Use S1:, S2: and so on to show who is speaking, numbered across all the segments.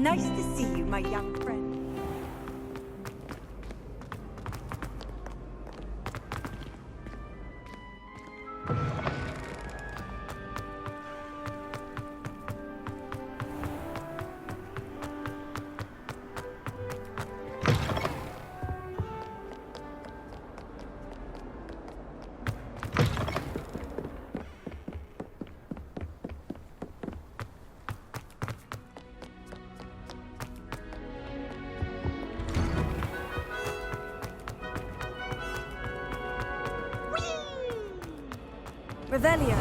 S1: Nice to see you, my young friend. Revelio.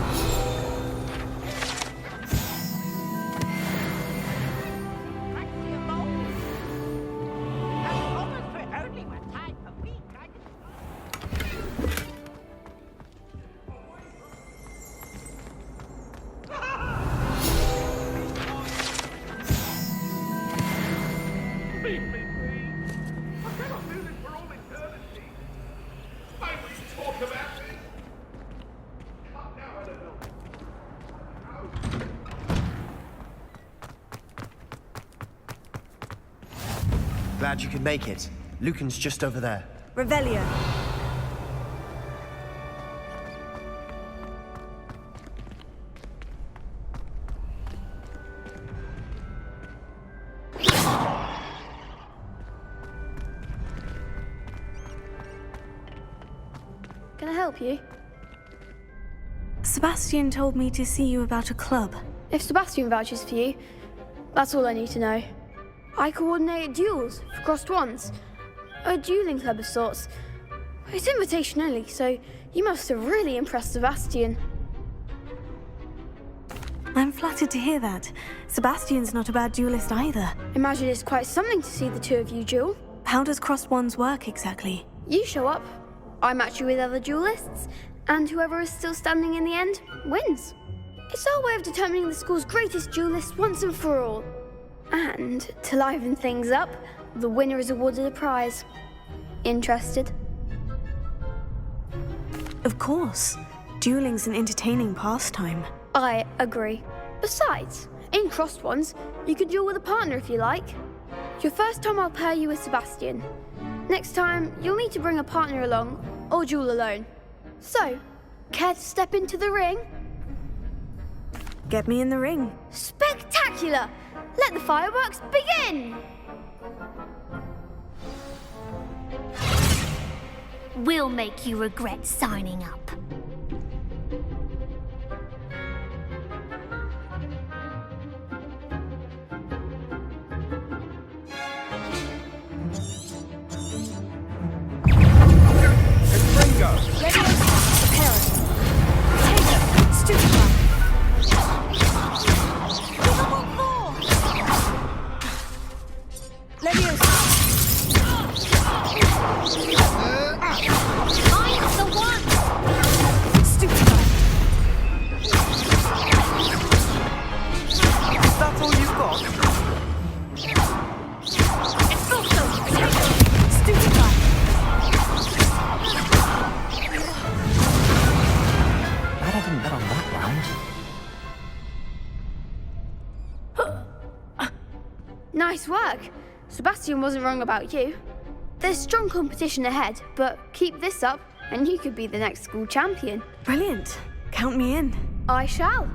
S2: Glad you could make it. Lucan's just over there.
S1: Revelio.
S3: Can I help you?
S4: Sebastian told me to see you about a club.
S3: If Sebastian vouches for you, that's all I need to know. I coordinate duels for crossed wands. A dueling club of sorts. It's invitation only, so you must have really impressed Sebastian.
S4: I'm flattered to hear that. Sebastian's not a bad duelist either.
S3: Imagine it's quite something to see the two of you duel.
S4: How does crossed wands work exactly?
S3: You show up, I match you with other duelists, and whoever is still standing in the end wins. It's our way of determining the school's greatest duelist once and for all. And to liven things up, the winner is awarded a prize. Interested?
S4: Of course. Dueling's an entertaining pastime.
S3: I agree. Besides, in crossed ones, you can duel with a partner if you like. Your first time I'll pair you with Sebastian. Next time, you'll need to bring a partner along, or duel alone. So, care to step into the ring?
S4: Get me in the ring.
S3: Spectacular! Let the fireworks begin!
S5: We'll make you regret signing up.
S3: Nice work. Sebastian wasn't wrong about you. There's strong competition ahead, but keep this up and you could be the next school champion.
S4: Brilliant. Count me in.
S3: I shall.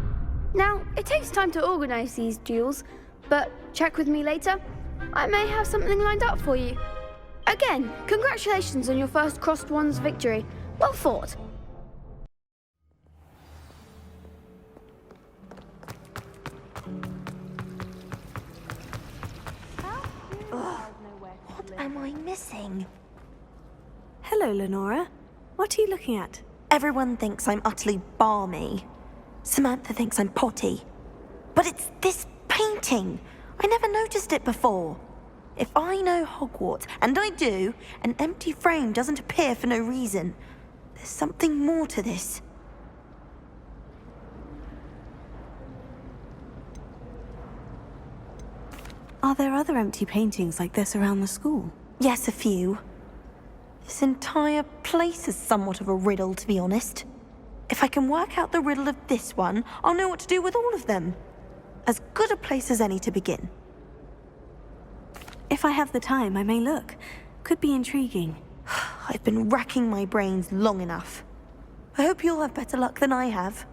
S3: Now, it takes time to organise these duels, but check with me later. I may have something lined up for you. Again, congratulations on your first crossed wands victory. Well fought.
S5: What am I missing?
S4: Hello, Lenora. What are you looking at?
S6: Everyone thinks I'm utterly balmy. Samantha thinks I'm potty. But it's this painting. I never noticed it before. If I know Hogwarts, and I do, an empty frame doesn't appear for no reason. There's something more to this.
S4: Are there other empty paintings like this around the school?
S6: Yes, a few. This entire place is somewhat of a riddle, to be honest. If I can work out the riddle of this one, I'll know what to do with all of them. As good a place as any to begin.
S4: If I have the time, I may look. Could be intriguing.
S6: I've been racking my brains long enough. I hope you'll have better luck than I have.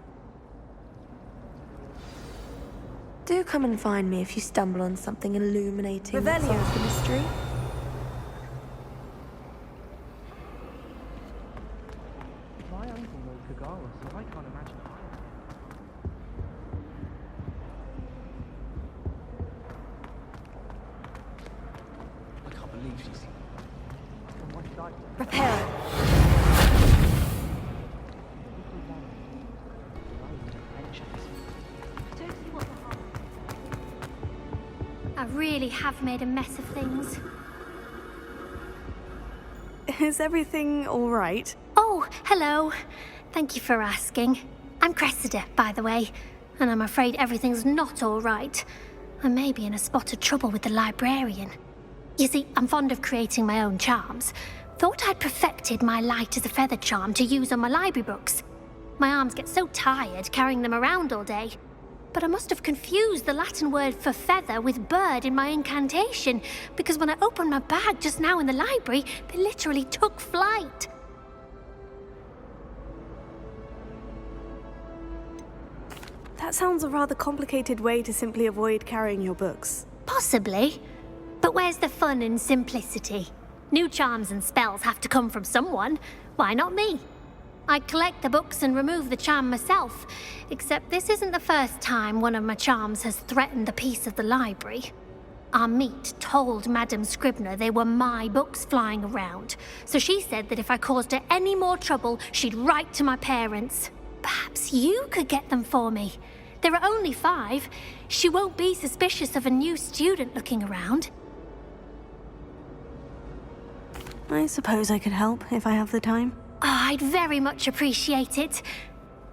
S6: Do come and find me if you stumble on something illuminating that
S1: Revelio.
S6: solves the mystery.
S2: My uncle knows Kagara, so I can't imagine I can't believe she's from my side.
S1: Prepare.
S5: I really have made a mess of things.
S4: Is everything all right?
S5: Oh, hello. Thank you for asking. I'm Cressida, by the way, and I'm afraid everything's not all right. I may be in a spot of trouble with the librarian. You see, I'm fond of creating my own charms. Thought I'd perfected my light as a feather charm to use on my library books. My arms get so tired carrying them around all day. But I must have confused the Latin word for feather with bird in my incantation, because when I opened my bag just now in the library, they literally took flight.
S4: That sounds a rather complicated way to simply avoid carrying your books.
S5: Possibly. But where's the fun in simplicity? New charms and spells have to come from someone. Why not me? I collect the books and remove the charm myself, except this isn't the first time one of my charms has threatened the peace of the library. Our meet told Madame Scribner they were my books flying around, so she said that if I caused her any more trouble, she'd write to my parents. Perhaps you could get them for me. There are only 5. She won't be suspicious of a new student looking around.
S4: I suppose I could help if I have the time.
S5: Oh, I'd very much appreciate it.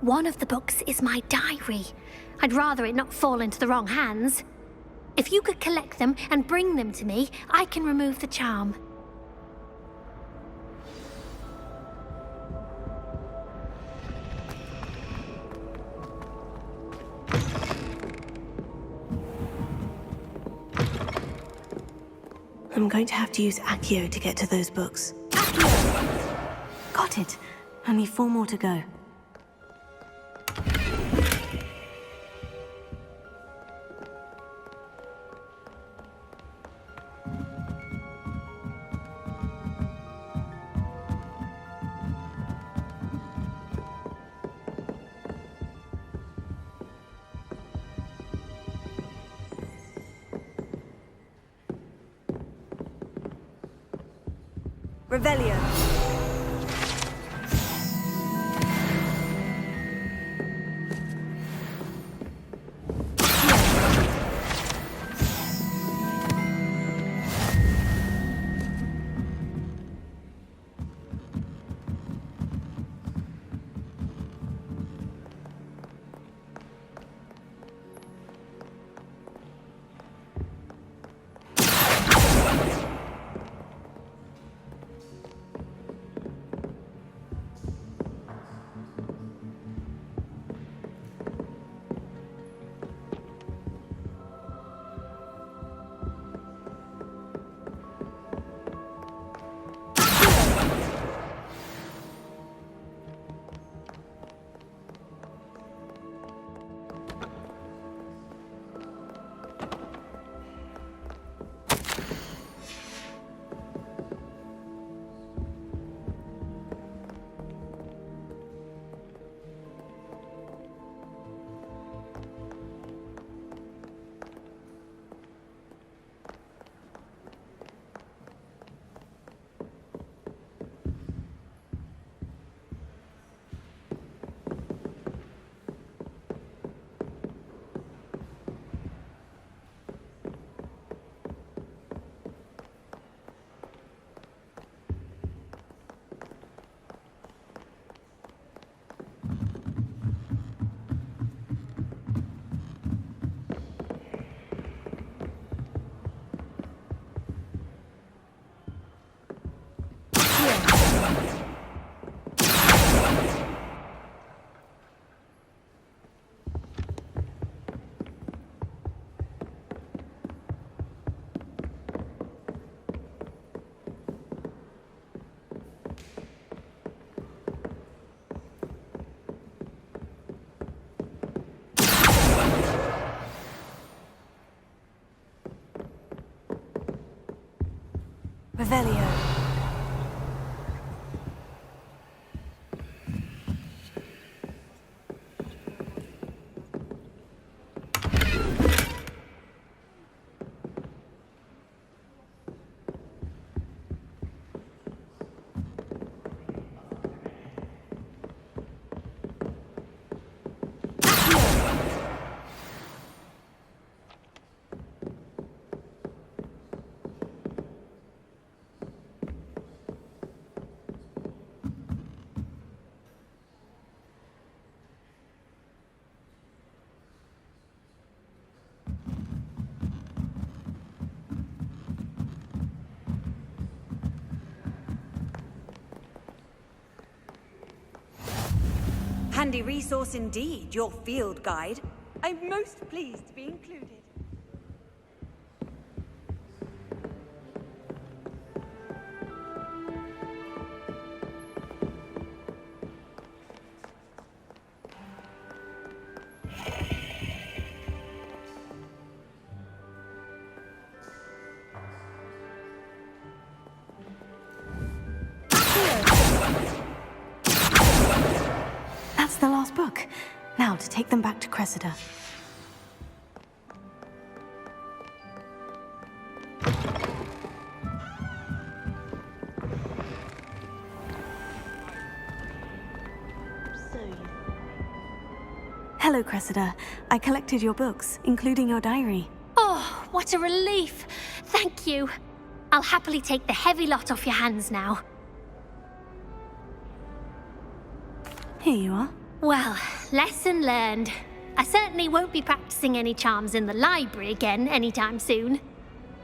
S5: One of the books is my diary. I'd rather it not fall into the wrong hands. If you could collect them and bring them to me, I can remove the charm.
S4: I'm going to have to use Accio to get to those books. Got it. Only 4 more to go.
S1: Revelio.
S4: Revelio.
S1: Handy resource indeed, your field guide. I'm most pleased to be included.
S4: That's the last book. Now to take them back to Cressida. Hello, Cressida. I collected your books, including your diary.
S5: Oh, what a relief. Thank you. I'll happily take the heavy lot off your hands now.
S4: Here you are.
S5: Well, lesson learned. I certainly won't be practicing any charms in the library again anytime soon.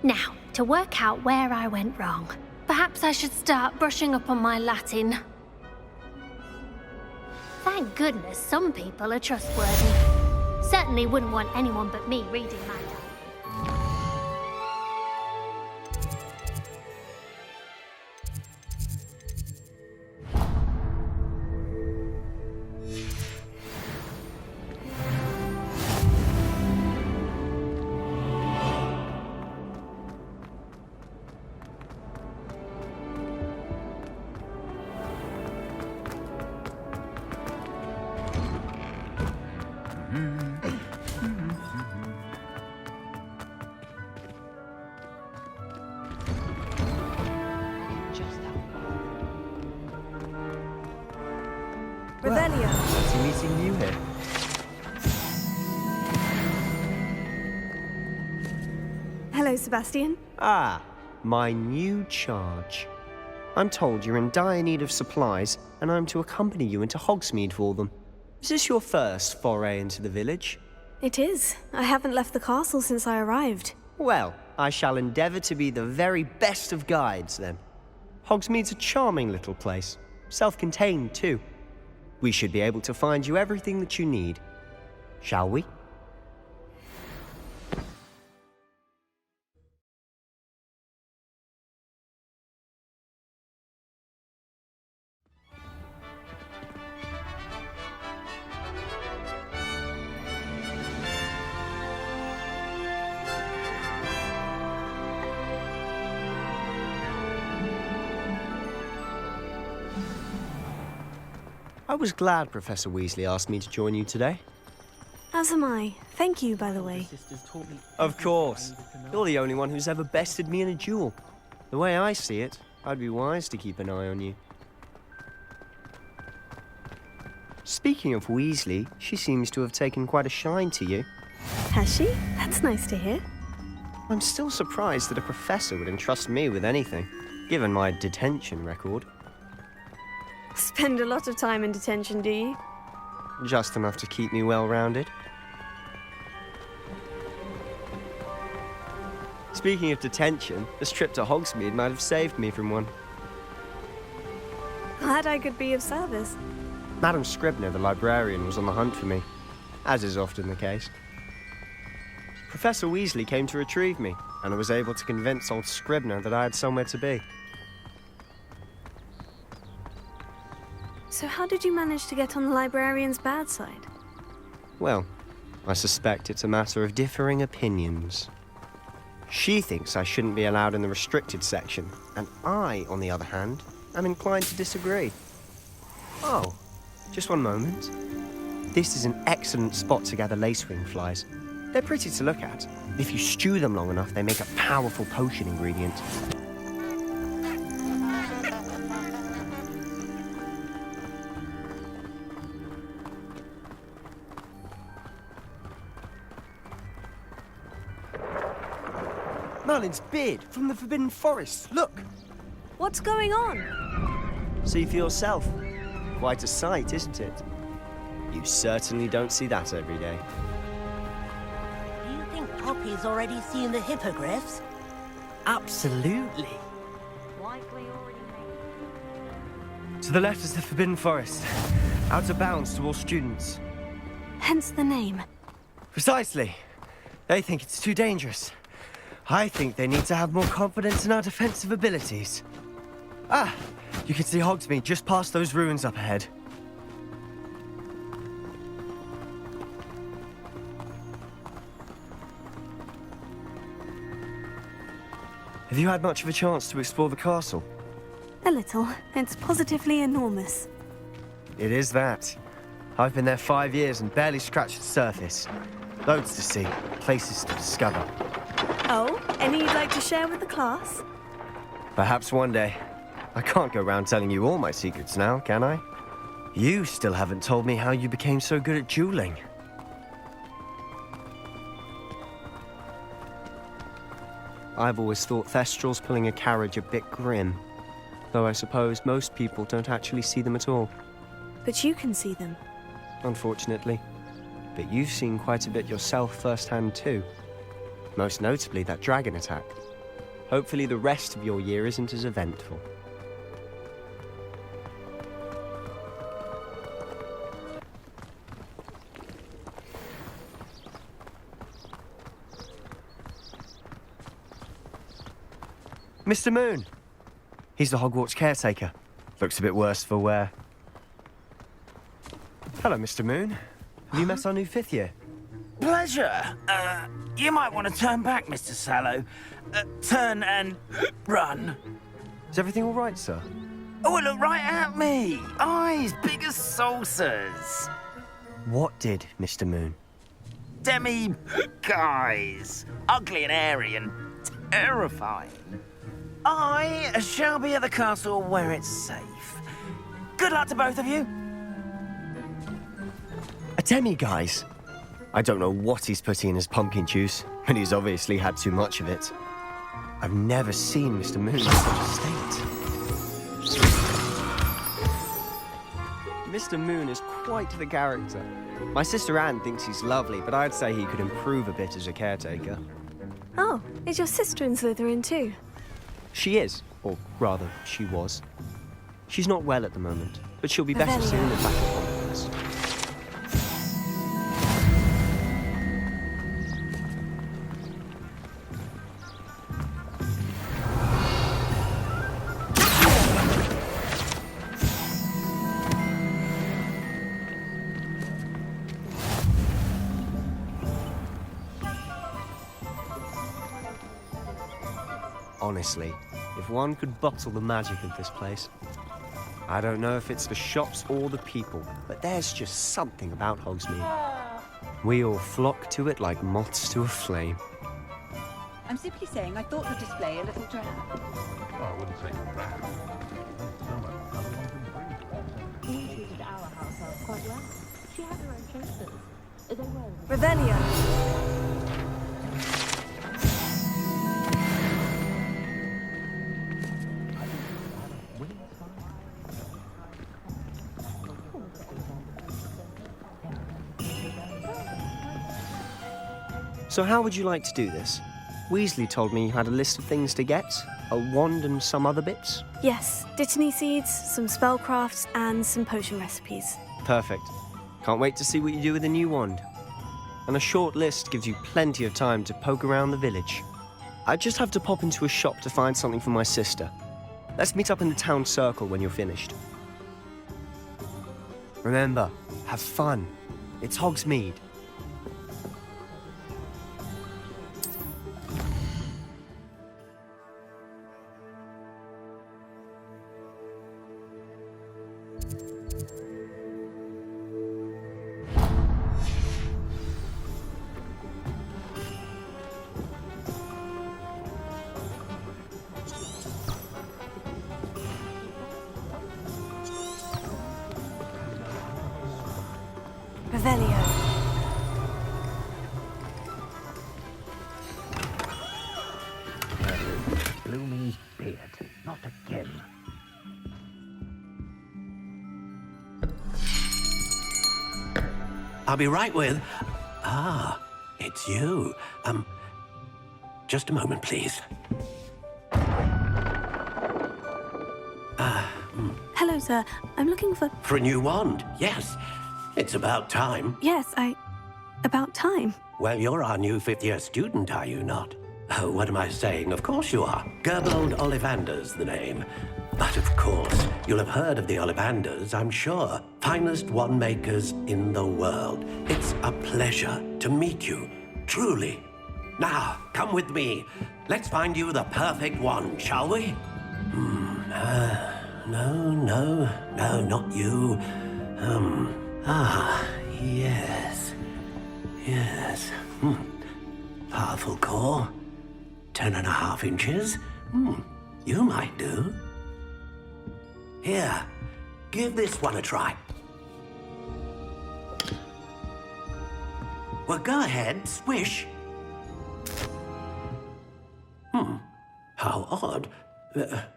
S5: Now, to work out where I went wrong. Perhaps I should start brushing up on my Latin. Thank goodness some people are trustworthy. Certainly wouldn't want anyone but me reading my diary.
S1: Revelio.
S2: Fancy meeting you here.
S4: Hello, Sebastian.
S7: Ah, my new charge. I'm told you're in dire need of supplies, and I'm to accompany you into Hogsmeade for them. Is this your first foray into the village?
S4: It is. I haven't left the castle since I arrived.
S7: Well, I shall endeavour to be the very best of guides, then. Hogsmeade's a charming little place. Self-contained, too. We should be able to find you everything that you need. Shall we? I was glad Professor Weasley asked me to join you today.
S4: As am I. Thank you, by the way.
S7: Of course. You're the only one who's ever bested me in a duel. The way I see it, I'd be wise to keep an eye on you. Speaking of Weasley, she seems to have taken quite a shine to you.
S4: Has she? That's nice to hear.
S7: I'm still surprised that a professor would entrust me with anything, given my detention record.
S4: Spend a lot of time in detention, do you?
S7: Just enough to keep me well-rounded. Speaking of detention, this trip to Hogsmeade might have saved me from one.
S4: Glad I could be of service.
S7: Madam Scribner, the librarian, was on the hunt for me, as is often the case. Professor Weasley came to retrieve me, and I was able to convince old Scribner that I had somewhere to be.
S4: So how did you manage to get on the librarian's bad side?
S7: Well, I suspect it's a matter of differing opinions. She thinks I shouldn't be allowed in the restricted section, and I, on the other hand, am inclined to disagree. Oh, just one moment. This is an excellent spot to gather lacewing flies. They're pretty to look at. If you stew them long enough, they make a powerful potion ingredient. Merlin's beard from the Forbidden Forest. Look!
S1: What's going on?
S7: See for yourself. Quite a sight, isn't it? You certainly don't see that every day.
S8: Do you think Poppy's already seen the hippogriffs?
S2: Absolutely.
S1: Likely already made.
S2: To the left is the Forbidden Forest. Out of bounds to all students.
S4: Hence the name.
S2: Precisely. They think it's too dangerous. I think they need to have more confidence in our defensive abilities. Ah, you can see Hogsmeade just past those ruins up ahead. Have you had much of a chance to explore the castle?
S4: A little. It's positively enormous.
S2: It is that. I've been there 5 years and barely scratched the surface. Loads to see, places to discover.
S4: Oh, any you'd like to share with the class?
S2: Perhaps one day. I can't go around telling you all my secrets now, can I? You still haven't told me how you became so good at dueling.
S7: I've always thought Thestrals pulling a carriage a bit grim. Though I suppose most people don't actually see them at all.
S4: But you can see them.
S7: Unfortunately. But you've seen quite a bit yourself firsthand too. Most notably that dragon attack. Hopefully the rest of your year isn't as eventful.
S2: Mr. Moon! He's the Hogwarts caretaker. Looks a bit worse for wear. Hello, Mr. Moon. Have you met our new 5th year?
S9: Pleasure. You might want to turn back, Mr. Sallow. Turn and run.
S2: Is everything all right, sir?
S9: Oh, look right at me. Eyes big as saucers.
S2: What did, Mr. Moon?
S9: Guys. Ugly and airy and terrifying. I shall be at the castle where it's safe. Good luck to both of you.
S2: A demi-guise? I don't know what he's putting in his pumpkin juice, and he's obviously had too much of it. I've never seen Mr. Moon in such a state.
S7: Mr. Moon is quite the character. My sister Anne thinks he's lovely, but I'd say he could improve a bit as a caretaker.
S4: Oh, is your sister in Slytherin too?
S7: She is, or rather, she was. She's not well at the moment, but she'll be better soon and back at Hogwarts. Honestly, if one could bottle the magic of this place. I don't know if it's the shops or the people, but there's just something about Hogsmeade. We all flock to it like moths to a flame.
S1: I'm simply saying I thought the display a little drab.
S10: I wouldn't say crap.
S11: He treated our household quite well. She had her own chauffeurs. They were...
S4: Revelio.
S7: So how would you like to do this? Weasley told me you had a list of things to get, a wand and some other bits.
S4: Yes, Dittany seeds, some spellcrafts, and some potion recipes.
S7: Perfect. Can't wait to see what you do with the new wand. And a short list gives you plenty of time to poke around the village. I just have to pop into a shop to find something for my sister. Let's meet up in the town circle when you're finished. Remember, have fun. It's Hogsmeade.
S4: Revelio.
S12: Bloomy's beard. Not again.
S13: I'll be right with... Ah, it's you. Just a moment, please.
S4: Hello, sir. I'm looking for...
S13: For a new wand, yes. It's about time.
S4: Yes, about time.
S13: Well, you're our new fifth-year student, are you not? Oh, what am I saying? Of course you are. Gerbold Ollivander's the name. But of course, you'll have heard of the Ollivanders, I'm sure. Finest wand makers in the world. It's a pleasure to meet you, truly. Now, come with me. Let's find you the perfect wand, shall we? No, not you. Yes. Powerful core. 10.5 inches. You might do. Here, give this one a try. Well, go ahead, swish. How odd.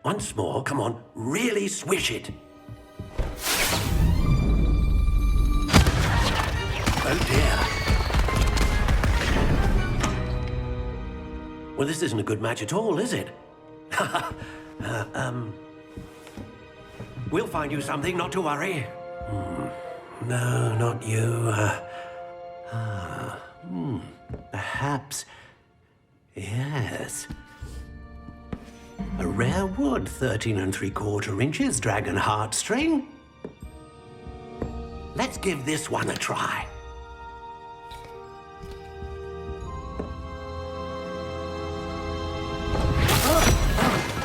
S13: Once more, come on, really swish it. Oh dear. Well, this isn't a good match at all, is it? We'll find you something, not to worry. No, not you. Perhaps... Yes. A rare wood, 13 3/4 inches, dragon heartstring. Let's give this one a try.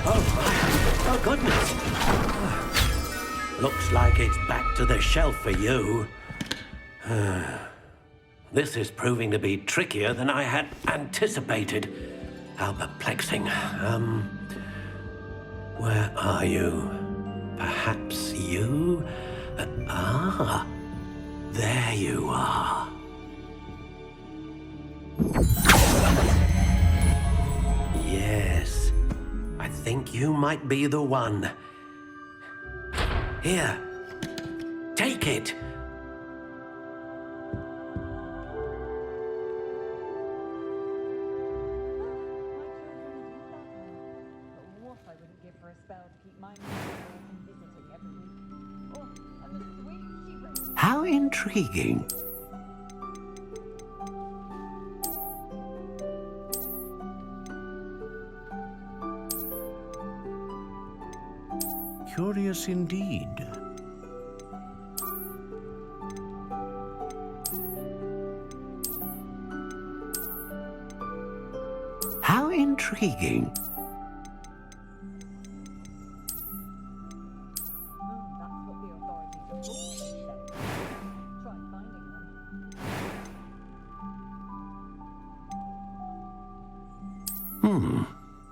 S13: Oh, goodness. Looks like it's back to the shelf for you. This is proving to be trickier than I had anticipated. How perplexing. Where are you? Perhaps you? There you are. Yes, I think you might be the one. Here, take it. How intriguing.
S12: Curious indeed.
S13: How intriguing.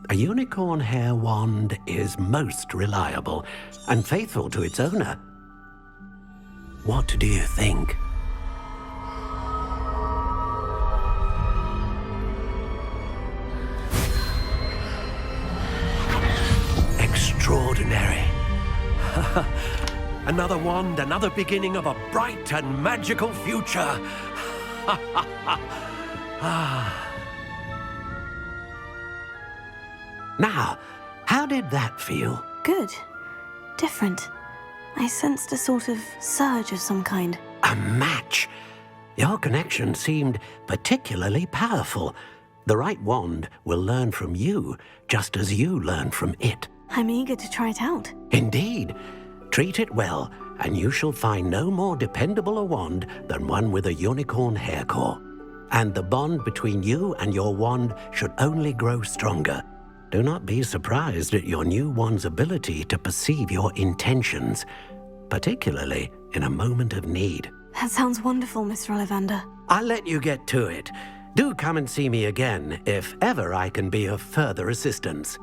S13: A unicorn hair wand is most reliable and faithful to its owner. What do you think? Extraordinary. Another wand, another beginning of a bright and magical future. Now, how did that feel?
S4: Good. Different. I sensed a sort of surge of some kind.
S13: A match. Your connection seemed particularly powerful. The right wand will learn from you, just as you learn from it.
S4: I'm eager to try it out.
S13: Indeed. Treat it well, and you shall find no more dependable a wand than one with a unicorn hair core. And the bond between you and your wand should only grow stronger. Do not be surprised at your new wand's ability to perceive your intentions, particularly in a moment of need.
S4: That sounds wonderful, Mr. Ollivander.
S13: I'll let you get to it. Do come and see me again if ever I can be of further assistance.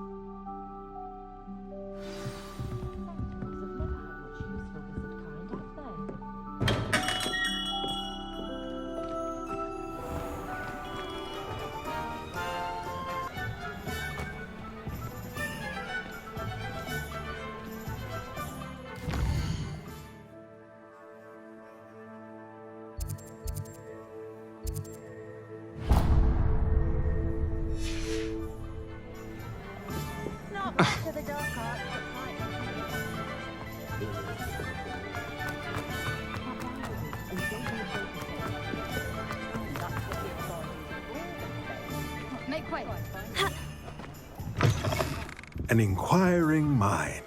S14: an inquiring mind.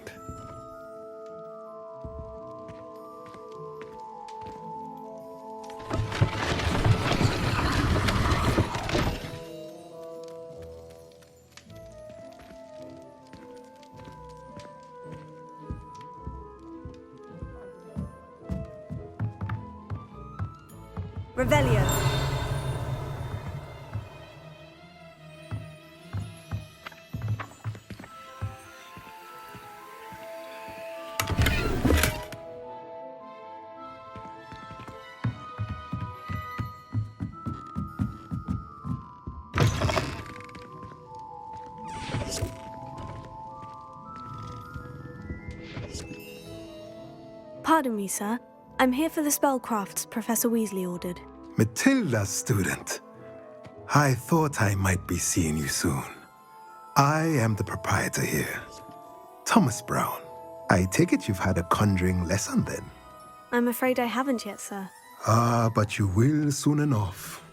S1: Revelio.
S4: Pardon me, sir. I'm here for the spellcrafts Professor Weasley ordered.
S14: Matilda's student. I thought I might be seeing you soon. I am the proprietor here, Thomas Brown. I take it you've had a conjuring lesson then?
S4: I'm afraid I haven't yet, sir.
S14: Ah, but you will soon enough.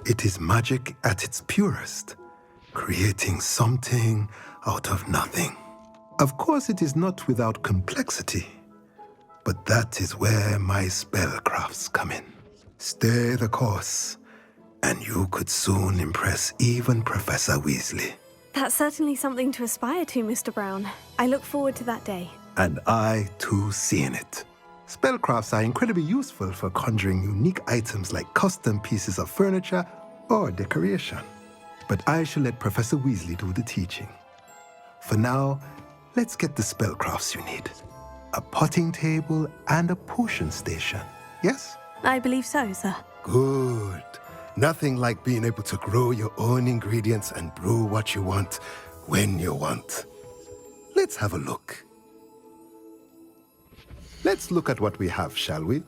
S14: It is magic at its purest, creating something out of nothing. Of course, it is not without complexity, but that is where my spellcrafts come in. Stay the course, and you could soon impress even Professor Weasley.
S4: That's certainly something to aspire to, Mr. Brown. I look forward to that day.
S14: And I, too, seeing it. Spellcrafts are incredibly useful for conjuring unique items like custom pieces of furniture or decoration. But I shall let Professor Weasley do the teaching. For now, let's get the spellcrafts you need. A potting table and a potion station, yes?
S4: I believe so, sir.
S14: Good. Nothing like being able to grow your own ingredients and brew what you want when you want. Let's have a look. Let's look at what we have, shall we?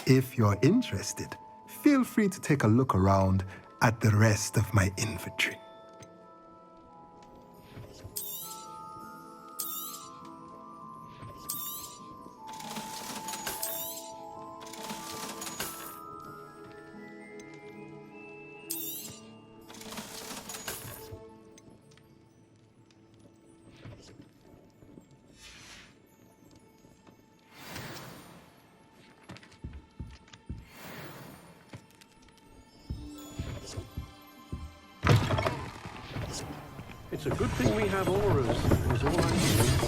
S14: If you're interested, feel free to take a look around at the rest of my inventory.
S13: It's a good thing we have auras, is all I'm saying.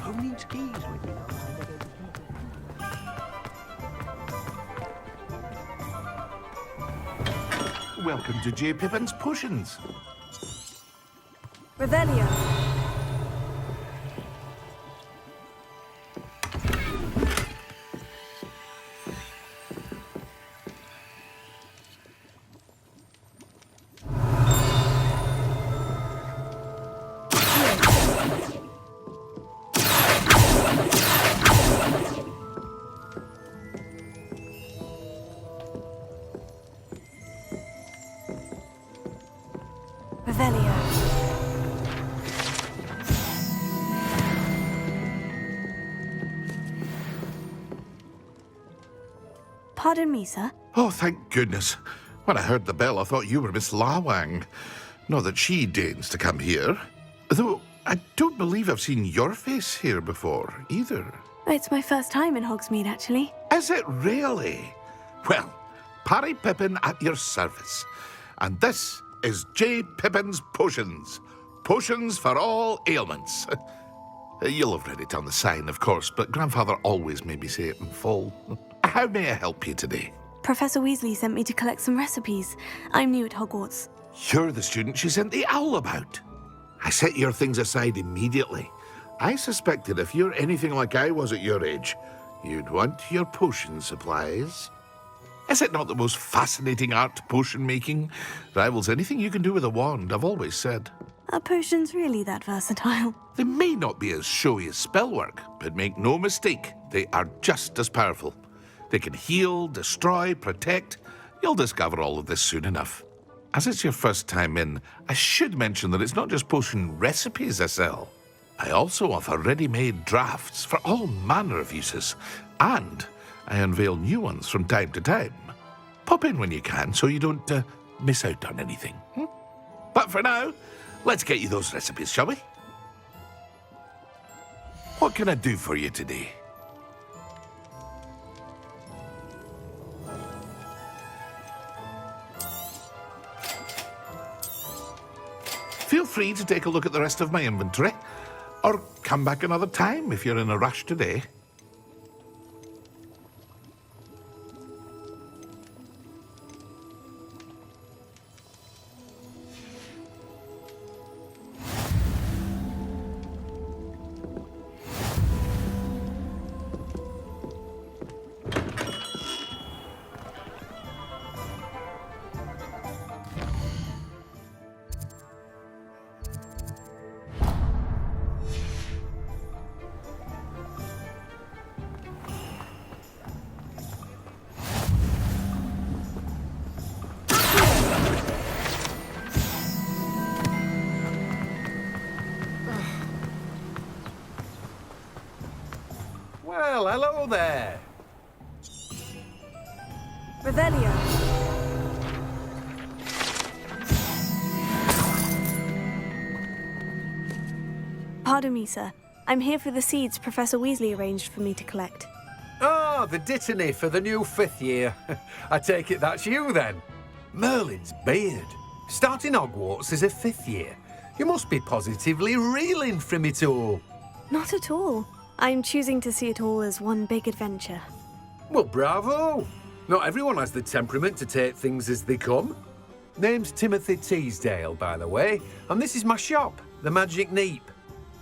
S13: Who needs keys with you?
S10: Welcome to J. Pippin's Potions.
S1: Revelio.
S4: Pardon me, sir.
S10: Oh, thank goodness. When I heard the bell, I thought you were Miss Lawang. Not that she deigns to come here. Though I don't believe I've seen your face here before, either.
S4: It's my first time in Hogsmeade, actually.
S10: Is it really? Well, Parry Pippin at your service. And this is J. Pippin's Potions. Potions for all ailments. You'll have read it on the sign, of course, but Grandfather always made me say it in full. How may I help you today?
S4: Professor Weasley sent me to collect some recipes. I'm new at Hogwarts.
S10: You're the student she sent the owl about. I set your things aside immediately. I suspected if you're anything like I was at your age, you'd want your potion supplies. Is it not the most fascinating art, potion making? Rivals anything you can do with a wand, I've always said.
S4: Are potions really that versatile?
S10: They may not be as showy as spellwork, but make no mistake, they are just as powerful. They can heal, destroy, protect. You'll discover all of this soon enough. As it's your first time in, I should mention that it's not just potion recipes I sell. I also offer ready-made drafts for all manner of uses, and I unveil new ones from time to time. Pop in when you can so you don't miss out on anything. But for now, let's get you those recipes, shall we? What can I do for you today? Feel free to take a look at the rest of my inventory, or come back another time if you're in a rush today.
S15: Well, hello there.
S1: Revelio.
S4: Pardon me, sir. I'm here for the seeds Professor Weasley arranged for me to collect.
S15: Ah, the dittany for the new 5th year. I take it that's you, then. Merlin's beard. Starting Hogwarts as a 5th year. You must be positively reeling from it all.
S4: Not at all. I'm choosing to see it all as one big adventure.
S15: Well, bravo. Not everyone has the temperament to take things as they come. Name's Timothy Teasdale, by the way, and this is my shop, the Magic Neep.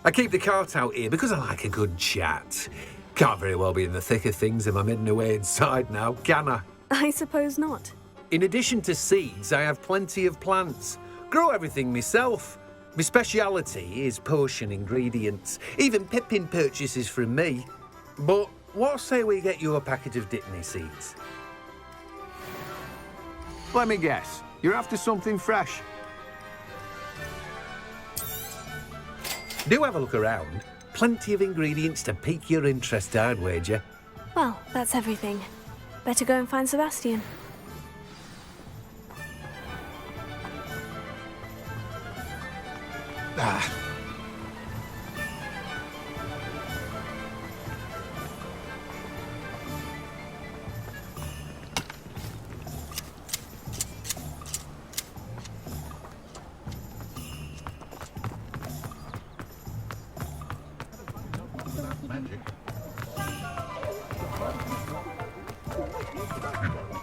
S15: I keep the cart out here because I like a good chat. Can't very well be in the thick of things if I'm hidden away inside now, can I?
S4: I suppose not.
S15: In addition to seeds, I have plenty of plants. Grow everything myself. My speciality is potion ingredients. Even Pippin purchases from me. But what say we get you a packet of dittany seeds?
S16: Let me guess. You're after something fresh.
S15: Do have a look around. Plenty of ingredients to pique your interest, I'd wager.
S4: Well, that's everything. Better go and find Sebastian.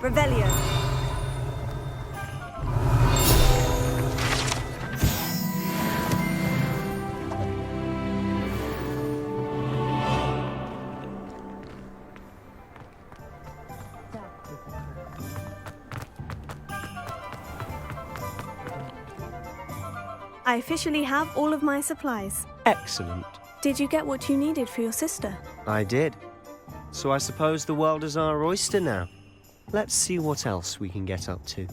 S1: Revelio.
S4: I officially have all of my supplies.
S2: Excellent.
S4: Did you get what you needed for your sister?
S2: I did. So I suppose the world is our oyster now. Let's see what else we can get up to.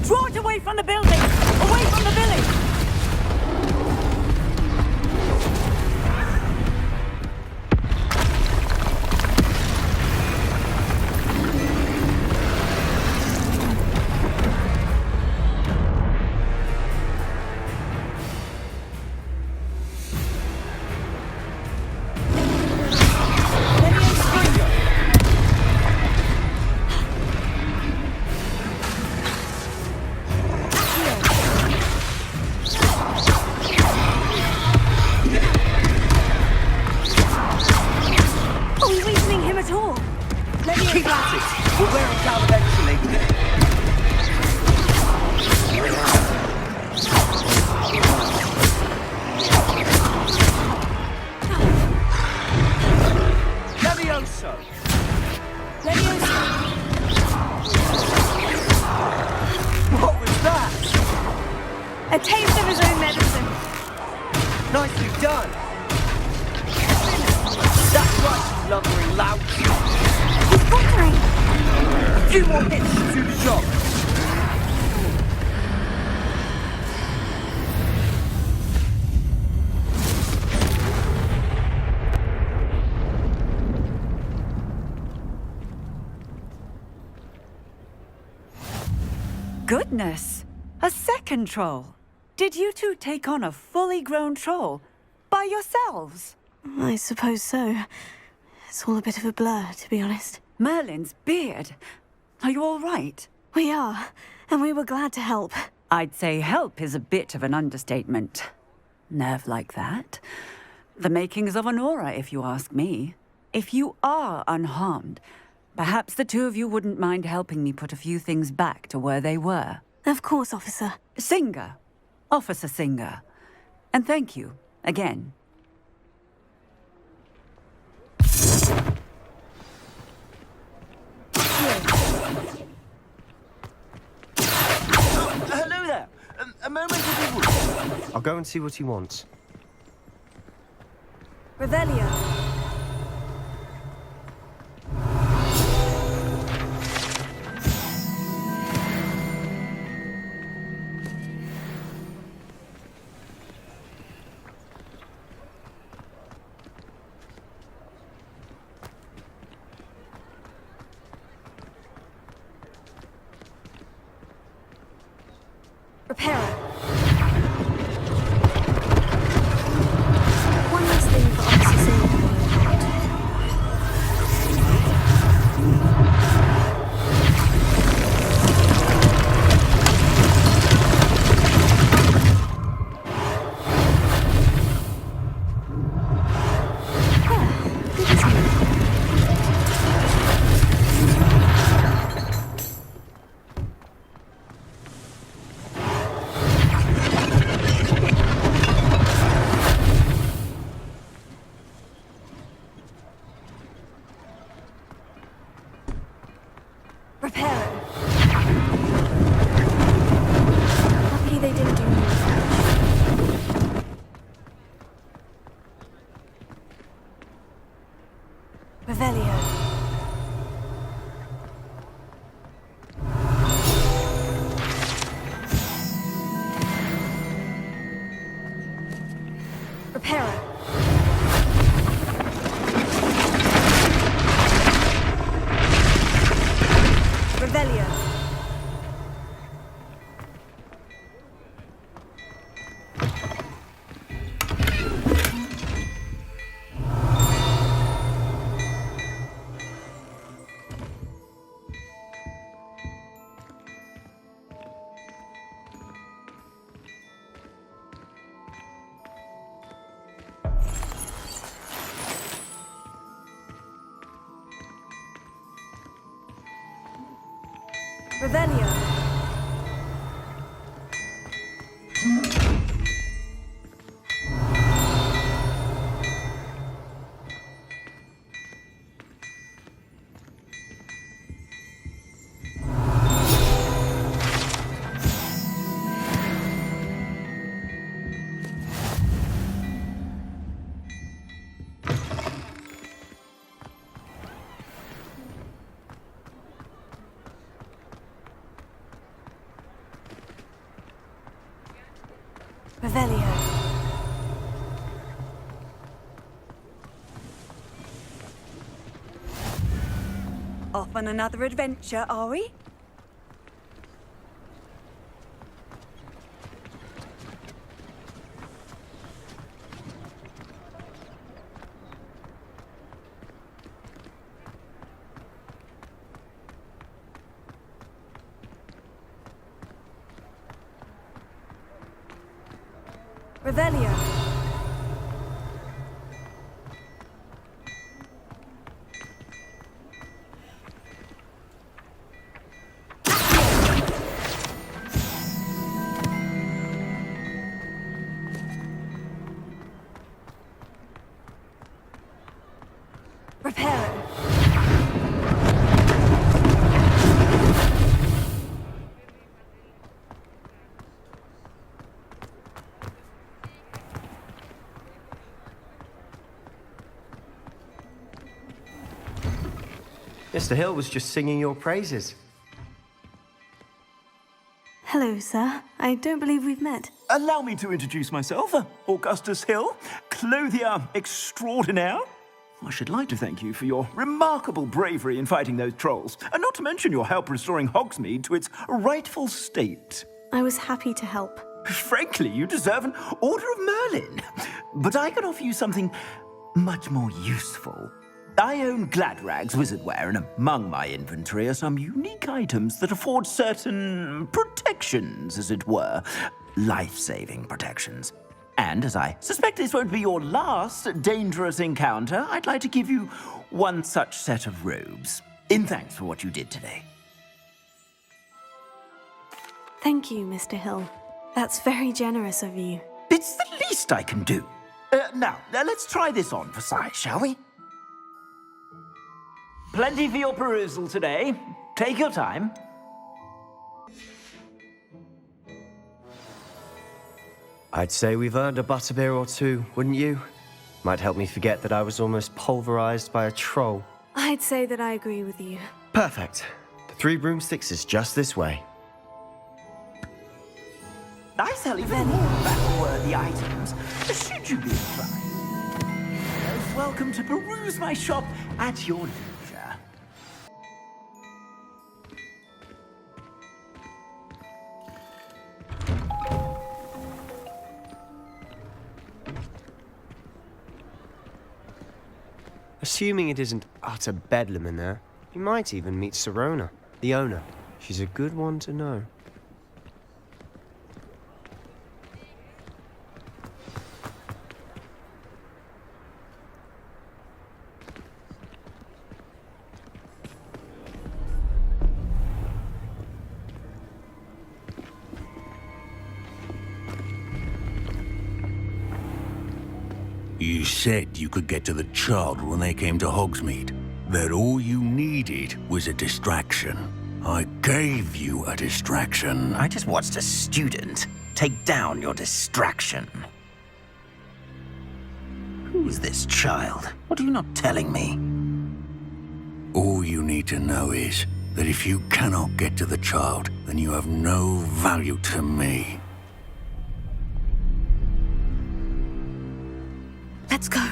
S1: Draw it away from the building! Away from the village! A taste of his own medicine.
S2: Nicely done. That's right, you lumbering lout.
S3: He's fluttering.
S2: A few more hits to do the job.
S17: Goodness! A second troll. Did you two take on a fully grown troll by yourselves?
S4: I suppose so. It's all a bit of a blur, to be honest.
S17: Merlin's beard. Are you all right?
S4: We are, and we were glad to help.
S17: I'd say help is a bit of an understatement. Nerve like that. The makings of an aura, if you ask me. If you are unharmed, perhaps the two of you wouldn't mind helping me put a few things back to where they were.
S4: Of course, officer.
S17: Singer. Officer Singer. And thank you, again.
S2: Hello there. A moment if you would. I'll go and see what he wants.
S1: Revelio. Repairer.
S4: One last thing for Officer Singer.
S1: Repairer.
S3: Lucky they didn't do more damage.
S1: Revelio. Repairer. Revelio. Revelio. Revelio. Off on another adventure, are we? Revelio. Repairer.
S2: Mr. Hill was just singing your praises.
S4: Hello, sir. I don't believe we've met.
S18: Allow me to introduce myself, Augustus Hill, clothier extraordinaire. I should like to thank you for your remarkable bravery in fighting those trolls, and not to mention your help restoring Hogsmeade to its rightful state.
S4: I was happy to help.
S18: Frankly, you deserve an Order of Merlin. But I can offer you something much more useful. I own Gladrag's wizardware, and among my inventory are some unique items that afford certain protections, as it were. Life-saving protections. And as I suspect this won't be your last dangerous encounter, I'd like to give you one such set of robes, in thanks for what you did today.
S4: Thank you, Mr. Hill. That's very generous of you.
S18: It's the least I can do. Now, let's try this on for size, shall we? Plenty for your perusal today. Take your time.
S2: I'd say we've earned a butterbeer or two, wouldn't you? Might help me forget that I was almost pulverized by a troll.
S4: I'd say that I agree with you.
S2: Perfect. The 3 broomsticks is just this way.
S18: I sell even more battle-worthy items, should you be inclined. Welcome to peruse my shop at your leisure.
S2: Assuming it isn't utter bedlam in there, you might even meet Sirona, the owner. She's a good one to know.
S12: You said you could get to the child when they came to Hogsmeade. That all you needed was a distraction. I gave you a distraction.
S9: I just watched a student take down your distraction. Who's this child? What are you not telling me?
S12: All you need to know is that if you cannot get to the child, then you have no value to me.
S4: Let's go.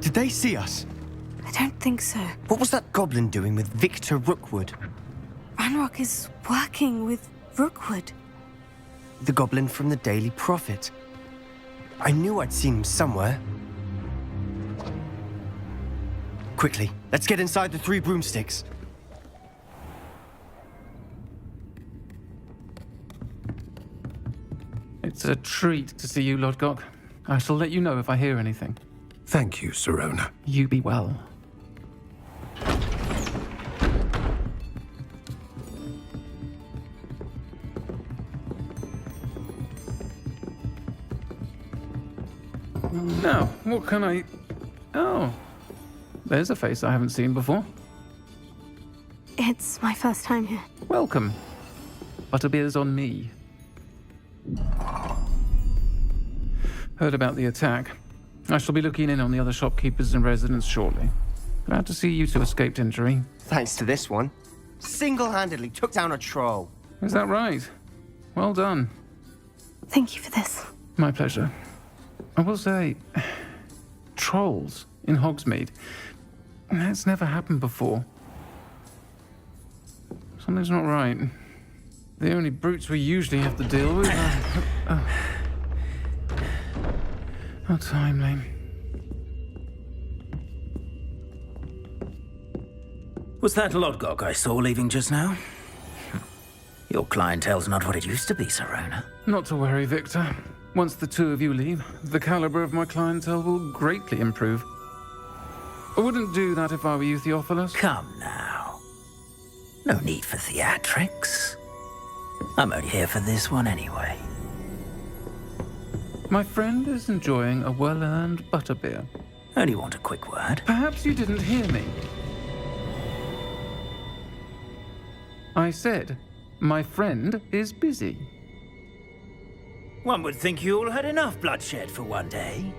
S2: Did they see us?
S4: I don't think so.
S2: What was that goblin doing with Victor Rookwood?
S4: Ranrock is working with Rookwood.
S2: The goblin from the Daily Prophet. I knew I'd seen him somewhere. Quickly, let's get inside the 3 broomsticks.
S19: It's a treat to see you, Lodgok. I shall let you know if I hear anything.
S16: Thank you, Sirona.
S19: You be well. Now, what can I... Oh, there's a face I haven't seen before.
S4: It's my first time here.
S19: Welcome. Butterbeer's on me. Heard about the attack. I shall be looking in on the other shopkeepers and residents shortly. Glad to see you two escaped injury.
S2: Thanks to this one. Single-handedly took down a troll.
S19: Is that right? Well done.
S4: Thank you for this.
S19: My pleasure. I will say, trolls in Hogsmeade. That's never happened before. Something's not right. The only brutes we usually have to deal with are... How timely.
S9: Was that Lodgok I saw leaving just now? Your clientele's not what it used to be, Sirona.
S19: Not to worry, Victor. Once the 2 of you leave, the caliber of my clientele will greatly improve. I wouldn't do that if I were you, Theophilus.
S9: Come now. No need for theatrics. I'm only here for this one anyway.
S19: My friend is enjoying a well-earned butterbeer.
S9: Only want a quick word.
S19: Perhaps you didn't hear me. I said, my friend is busy.
S9: One would think you all had enough bloodshed for one day.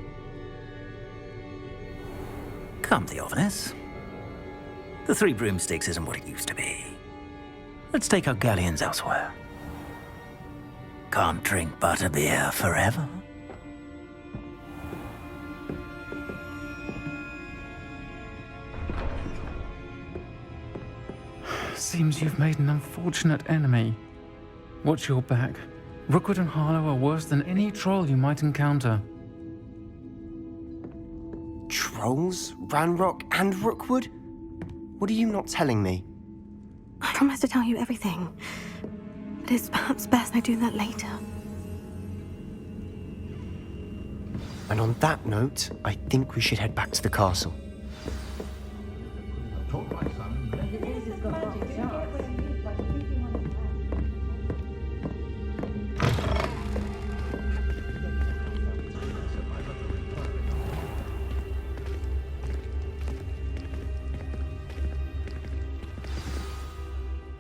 S18: Come, Theophilus. The Three Broomsticks isn't what it used to be. Let's take our galleons elsewhere. Can't drink butterbeer forever.
S19: Seems you've made an unfortunate enemy. Watch your back. Rookwood and Harlow are worse than any troll you might encounter.
S2: Trolls? Ranrock and Rookwood? What are you not telling me?
S4: I promise to tell you everything. But it's perhaps best I do that later.
S2: And on that note, I think we should head back to the castle.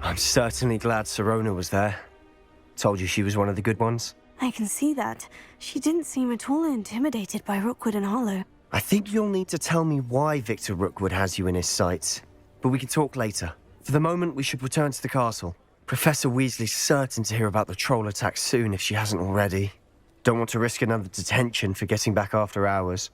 S2: I'm certainly glad Sirona was there. Told you she was one of the good ones.
S4: I can see that. She didn't seem at all intimidated by Rookwood and Harlow.
S2: I think you'll need to tell me why Victor Rookwood has you in his sights. But we can talk later. For the moment, we should return to the castle. Professor Weasley's certain to hear about the troll attack soon if she hasn't already. Don't want to risk another detention for getting back after hours.